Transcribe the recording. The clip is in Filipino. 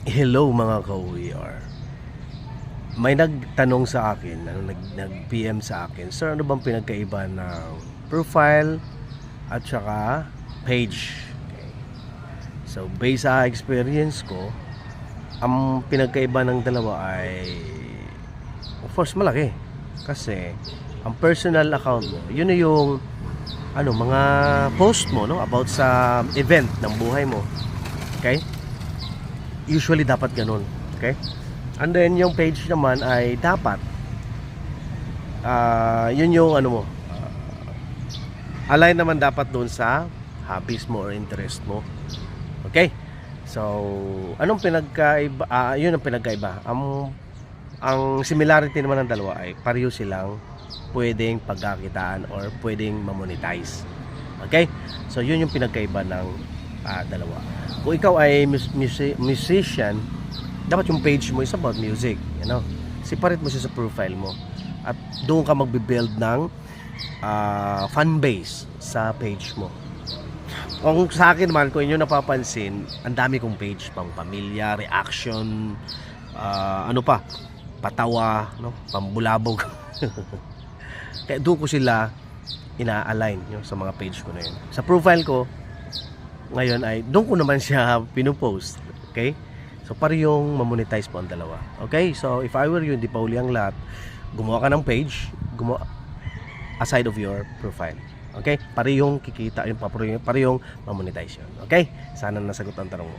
Hello mga ka-OER. May nagtanong sa akin, nag-PM sa akin, sir, ano bang pinagkaiba ng profile at saka page? Okay. So, based sa experience ko, ang pinagkaiba ng dalawa ay, of course, malaki. Kasi, ang personal account mo, yun na yung mga post mo, no, about sa event ng buhay mo. Okay? Usually dapat ganun, okay? And then yung page naman ay dapat yun yung mo, align naman dapat doon sa hobbies mo or interest mo. Okay? So, anong pinagkaiba? Yun ang pinagkaiba. Ang similarity naman ng dalawa ay pareho silang pwedeng pagkakitaan or pwedeng mamonetize. Okay? So, yun yung pinagkaiba ng dalawa. Kung ikaw ay musician, dapat yung page mo is about music, separate mo siya sa profile mo at doon ka magbe-build ng fan base sa page mo. Kung sa akin naman, kung inyo napapansin, ang dami kong page, pang pamilya, reaction, patawa, no, pambulabog. Kaya doon ko sila ina-align sa mga page ko na yun. Sa profile ko ngayon ay doon ko naman siya pinupost. Okay? So parehong mamonetize po ang dalawa. Okay? So if I were you, hindi pa uli ang lahat, gumawa ka ng page, aside of your profile. Okay? Parehong kikita, parehong mamonetize yun. Okay? Sana nasagot ang tanong mo.